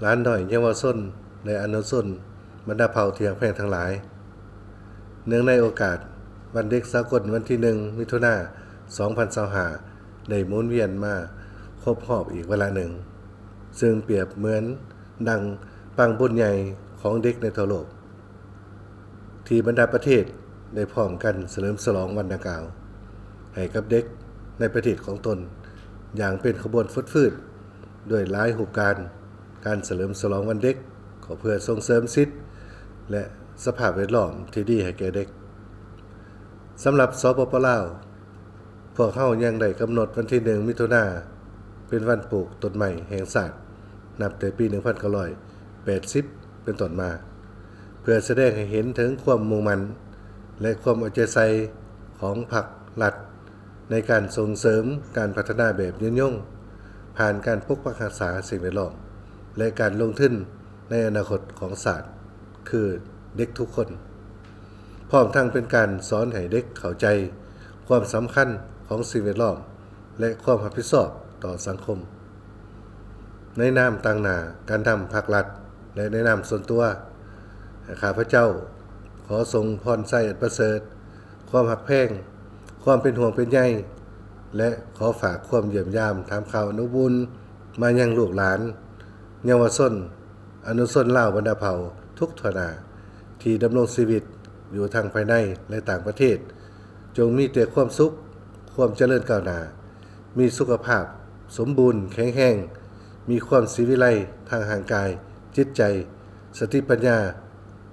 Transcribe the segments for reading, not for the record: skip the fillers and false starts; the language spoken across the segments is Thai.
หลานน้อยเยาวชนและอนุชนบรรดาเผ่าเทียงแพร่งทั้งหลายเนื่องในโอกาสวันเด็กสากลวันที่1มิถุนายน2025ได้หมุนเวียนมาครบรอบอีกเวลาหนึ่งซึ่งเปรียบเหมือนดังปังบุญใหญ่ของเด็กในทั่วโลกที่บรรดาประเทศได้พร้อมกันเฉลิมฉลองวันดังกล่าวให้กับเด็กในประเทศของตนอย่างเป็นขบวนฟืดๆด้วยหลายรูปการเฉลิมฉลองวันเด็กก็เพื่อส่งเสริมสิทธิและสภาพแวดล้อมที่ดีให้แก่เด็กสำหรับสปป.ลาวพวกเขายังได้กำหนดวันที่1มิถุนายนเป็นวันปลูกต้นใหม่แห่งชาตินับแต่ปี1980เป็นต้นมาเพื่อแสดงให้เห็นถึงความมุ่งมั่นและความเอาใจใส่ของพรรครัฐในการส่งเสริมการพัฒนาแบบยืนยงผ่านการปกปักรักษาสิ่งแวดล้อมและการลงทุนในอนาคตของชาติคือเด็กทุกคนพร้อมทั้งเป็นการสอนให้เด็กเข้าใจความสำคัญของสิ่งแวดล้อมและความรับผิดชอบต่อสังคมในนามต่างหน้าการทำภาครัฐและในนามส่วนตัวข้าพเจ้าขอทรงพรไส้อันประเสริฐความหักแพงความเป็นห่วงเป็นใยและขอฝากความเยี่ยมยามถามข่าวอนุบุญมายังลูกหลานเยาวชนอนุชนลาวบรรดาเผ่าทุกทนาที่ดำรงชีวิตอยู่ทางภายในและต่างประเทศจงมีแต่ความสุขความเจริญก้าวหน้ามีสุขภาพสมบูรณ์แข็งแรงมีความศิวิไลทางร่างกายจิตใจสติปัญญา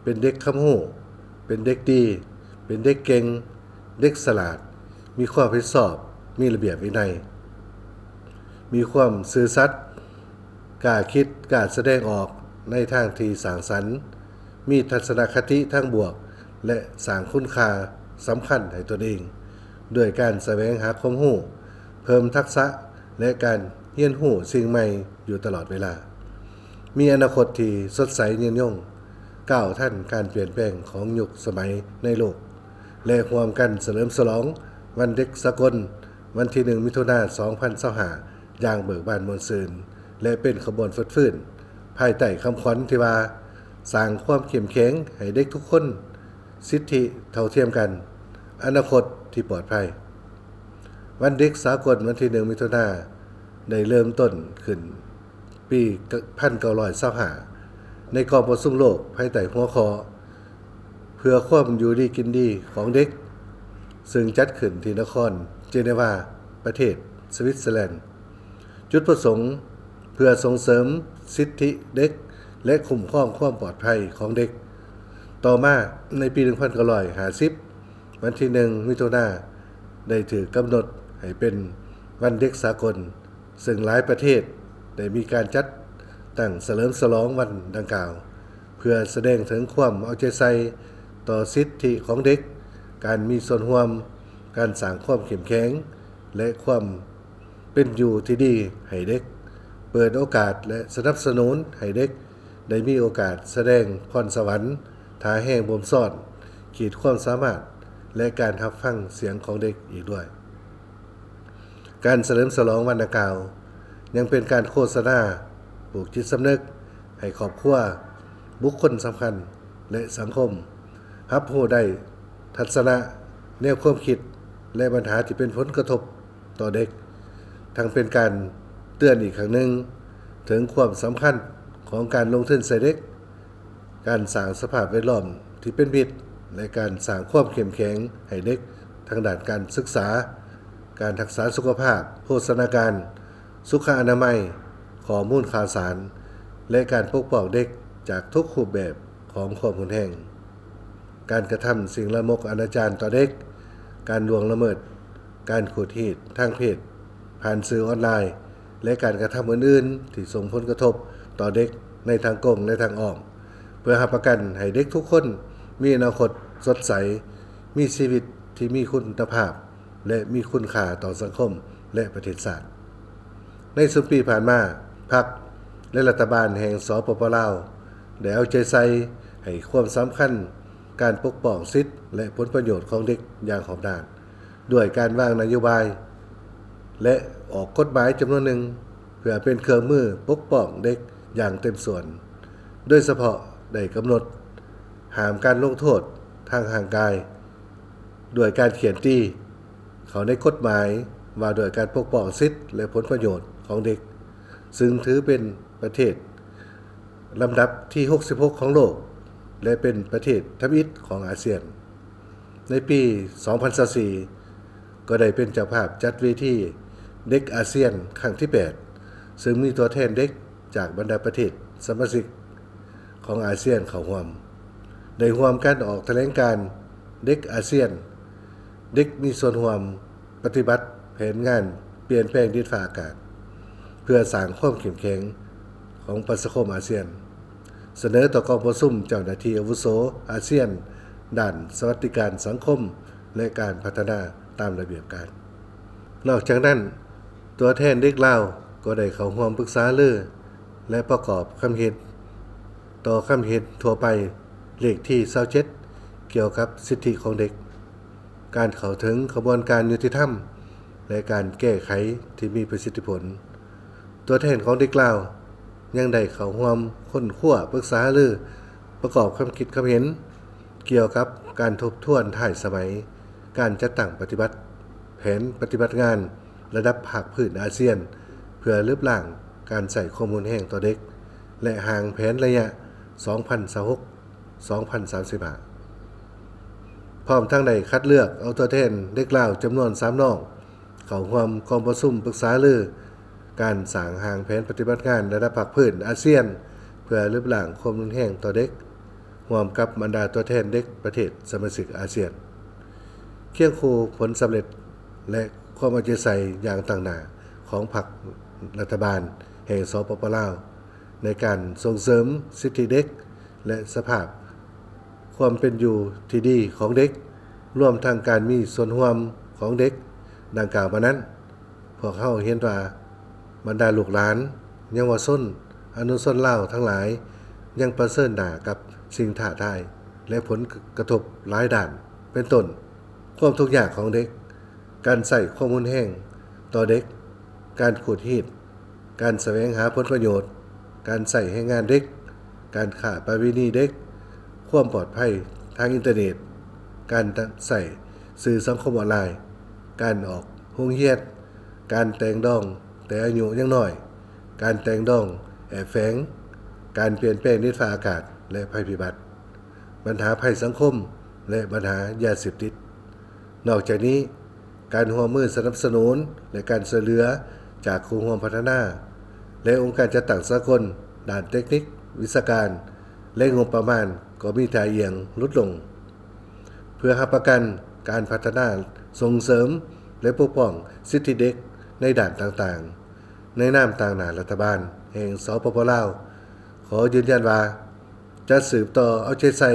เป็นเด็กคำหูเป็นเด็กดีเป็นเด็กเก่งเด็กฉลาดมีความรับผิดชอบมีระเบียบวินัยมีความซื่อสัตย์กล้าคิดกล้าแสดงออกในทางที่สร้างสรรค์มีทัศนคติทางบวกและสร้างคุณค่าสำคัญให้ตนเองด้วยการแสวงหาความรู้เพิ่มทักษะและการเรียนรู้สิ่งใหม่อยู่ตลอดเวลามีอนาคตที่สดใสยืนยงก้าวทันการเปลี่ยนแปลงของยุคสมัยในโลกและร่วมกันเฉลิมฉลองวันเด็กสากลวันที่1มิถุนายน2025อย่างเบิกบานมวลซืนและเป็นขบวนฟืดๆภายใต้คำขวัญที่ว่าสร้างความเข้มแข็งให้เด็กทุกคนสิทธิเท่าเทียมกันอนาคตที่ปลอดภัยวันเด็กสากลวันที่1มิถุนายนได้เริ่มต้นขึ้นปี1925ในกองประชุมโลกภายใต้หัวข้อเพื่อความอยู่ดีกินดีของเด็กซึ่งจัดขึ้นที่นครเจนีวาประเทศสวิตเซอร์แลนด์จุดประสงค์เพื่อส่งเสริมสิทธิเด็กและคุ้มครองความปลอดภัยของเด็กต่อมาในปี1950วันที่1มิถุนายนได้ถือกำหนดให้เป็นวันเด็กสากลซึ่งหลายประเทศได้มีการจัดตั้งเฉลิมฉลองวันดังกล่าวเพื่อแสดงถึงความเอาใจใส่ต่อสิทธิของเด็กการมีส่วนร่วมการสร้างความเข้มแข็งและความเป็นอยู่ที่ดีให้เด็กเปิดโอกาสและสนับสนุนให้เด็กได้มีโอกาสแสดงพรสวรรค์ทาแห่งบ่มซ่อนขีดความสามารถและการรับฟังเสียงของเด็กอีกด้วยการเฉลิมฉลองวันดังกล่าวยังเป็นการโฆษณาปลูกจิตสำนึกให้ครอบครัวบุคคลสำคัญและสังคมรับรู้ได้ทัศนะแนวความคิดและปัญหาที่เป็นผลกระทบต่อเด็กทั้งเป็นการเตือนอีกครั้งหนึ่งถึงความสำคัญของการลงทุนใส่เด็กการสร้างสภาพแวดล้อมที่เป็นมิตรและการสร้างความเข้มแข็งให้เด็กทางด้านการศึกษาการรักษาสุขภาพโภชนาการสุขอนามัยข้อมูลข่าวสารและการปกป้องเด็กจากทุกรูปแบบของความรุนแรงการกระทำสิ่งละมกอนาจารต่อเด็กการล่วงละเมิดการขูดรีดทางเพศผ่านสื่อออนไลน์และการกระทำอื่นๆที่ส่งผลกระทบต่อเด็กในทางตรงและทางอ้อมเพื่อรับประกันให้เด็กทุกคนมีอนาคตสดใสมีชีวิตที่มีคุณภาพและมีคุณค่าต่อสังคมและประเทศชาติในสุดปีผ่านมาพรรคและรัฐบาลแห่งสปป.ลาวได้เอาใจใส่ให้ความสำคัญการปกป้องสิทธิและผลประโยชน์ของเด็กอย่างรอบด้านด้วยการวางนโยบายและออกกฎหมายจำนวนหนึ่งเพื่อเป็นเครื่องมือปกป้องเด็ก อย่างเต็มส่วนโดยเฉพาะได้กำหนดห้ามการลงโทษทางร่างกายด้วยการเขียนตีเขาในกฎหมายว่าโดยการปกป้องสิทธิและผลประโยชน์ของเด็กซึ่งถือเป็นประเทศลำดับที่66ของโลกและเป็นประเทศทมิตรของอาเซียนในปี 2024 ก็ได้เป็นเจ้าภาพจัดเวทีเด็กอาเซียนครั้งที่ 8 ซึ่งมีตัวแทนเด็กจากบรรดาประเทศสมาชิกของอาเซียนเข้าร่วมได้ร่วมกันออกแถลงการณ์เด็กอาเซียนเด็กมีส่วนร่วมปฏิบัติแผนงานเปลี่ยนแปลงดินฟ้าอากาศเพื่อสร้างความเข้มแข็งของประชาคมอาเซียนเสนอต่อกองประชุมเจ้าหน้าที่อาวุโสอาเซียนด้านสวัสดิการสังคมและการพัฒนาตามระเบียบการนอกจากนั้นตัวแทนเด็กลาวก็ได้เข้าร่วมปรึกษารือและประกอบคำเห็นต่อคำเห็นทั่วไปเลขที่27เกี่ยวกับสิทธิของเด็กการเข้าถึงกระบวนการยุติธรรมและการแก้ไขที่มีประสิทธิผลตัวแทนของเด็กลาวยังได้เข้าร่วมค้นคว้าปรึกษารือประกอบความคิดความเห็นเกี่ยวกับการทบทวนท้ายสมัยการจัดตั้งปฏิบัติแผนปฏิบัติงานระดับภาคพื้นอาเซียนเพื่อลดล้างการใส่ข้อมูลแห้งต่อเด็กและห่างแผนระยะ 2026-2035 พร้อมทั้งได้คัดเลือกเอาตัวแทนเด็กลาวจำนวน3น้องเข้าร่วมกองประชุมปรึกษารือการสร้างห่างแผนปฏิบัติงานระดับภาคพื้นอาเซียนเพื่อลดล้างความรุนแรงต่อเด็กร่วมกับบรรดาตัวแทนเด็กประเทศสมาชิกอาเซียนเคียงคู่ผลสำเร็จและความเอาใจใส่อย่างต่างหน้าของพรรครัฐบาลแห่งสปป.ลาวในการส่งเสริมสิทธิเด็กและสภาพความเป็นอยู่ที่ดีของเด็กรวมทั้งการมีส่วนร่วมของเด็กดังกล่าวมานั้นพวกเขาเห็นว่าบรรดาลูกหลานเยาวชนอนุชนลาวทั้งหลายยังประเสริฐหน้ากับสิ่งท้าทายและผลกระทบหลายด้านเป็นต้นความทุกข์ยากของเด็กการใส่ข้อมูลแห้งต่อเด็กการขูดรีดการแสวงหาผลประโยชน์การใส่ให้งานเด็กการฆ่าประเวณีเด็กความปลอดภัยทางอินเทอร์เน็ตการใส่สื่อสังคมออนไลน์การออกโรงเรียนการแต่งดองแต่อายุยังน้อยการแต่งดองแอบแฝงการเปลี่ยนแปลงดินฟ้าอากาศและภัยพิบัติปัญหาภัยสังคมและปัญหายาเสพติดนอกจากนี้การร่วมมือสนับสนุนและการช่วยเหลือจากครูร่วมพัฒนาและองค์การจัดตั้งสากลด้านเทคนิควิชาการและงบประมาณก็มีท่าเอียงลดลงเพื่อรับประกันการพัฒนาส่งเสริมและปกป้องสิทธิเด็กในด้านต่างๆในนามต่างหน้ารัฐบาลแห่งสปป.ลาวขอยืนยันว่าจะสืบต่อเอาใจใส่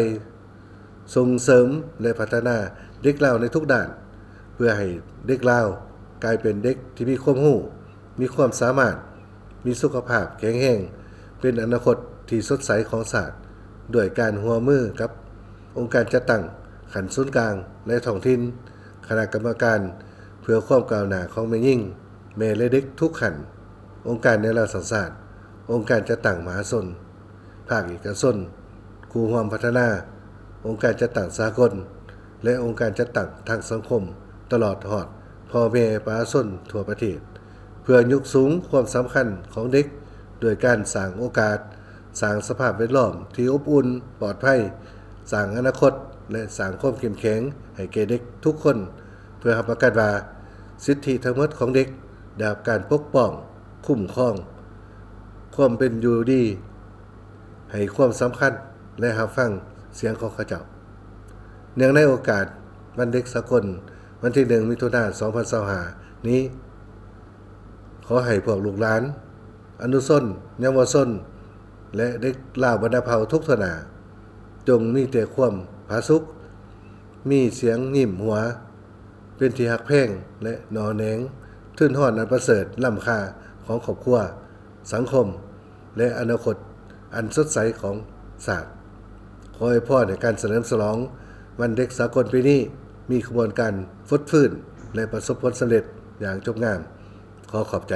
ส่งเสริมและพัฒนาเด็กลาวในทุกด้านเพื่อให้เด็กลาวกลายเป็นเด็กที่มีความรู้มีความสามารถมีสุขภาพแข็งแรงเป็นอนาคตที่สดใสของชาติด้วยการร่วมมือกับองค์การจัดตั้งขันศูนย์กลางและท้องถิ่นคณะกรรมการเพื่อความก้าวหน้าของแม่หญิงแม่และเด็กทุกขันองค์การในรัฐศาสตร์องค์การจัดตั้งมหาชนภาคเอกชนครูร่วมพัฒนาองค์การจัดตั้งสากลและองค์การจัดตั้งทางสังคมตลอดฮอดพ่อแม่ประชาชนทั่วประเทศเพื่อยกสูงความสำคัญของเด็กโดยการสร้างโอกาสสร้างสภาพแวดล้อมที่อบอุ่นปลอดภัยสร้างอนาคตและสร้างความเข้มแข็งให้แก่เด็กทุกคนเพื่อรับประกันว่าสิทธิทั้งหมดของเด็กได้รับการปกป้องคุ้มครองความเป็นอยู่ดีให้ความสำคัญและรับฟังเสียงของเขาเจ้าเนื่องในโอกาสวันเด็กสากลวันที่1มิถุนายน2025นี้ขอให้พวกลูกหลานอนุชนเยาวชนและเด็กลาวบรรดาเผ่าทุกทนาจงมีแต่ความผาสุกมีเสียงยิ้มหัวเป็นที่ฮักแพงและหนอแหนงทื่นฮ้อนอันประเสริฐล้ำค่าของครอบครัวสังคมและอนาคตอันสดใสของศาสตร์ขอให้พ่อในการเฉลิมฉลองวันเด็กสากลปีนี้มีขบวนการฟดฟื้นและประสบผลสำเร็จอย่างจบงามขอขอบใจ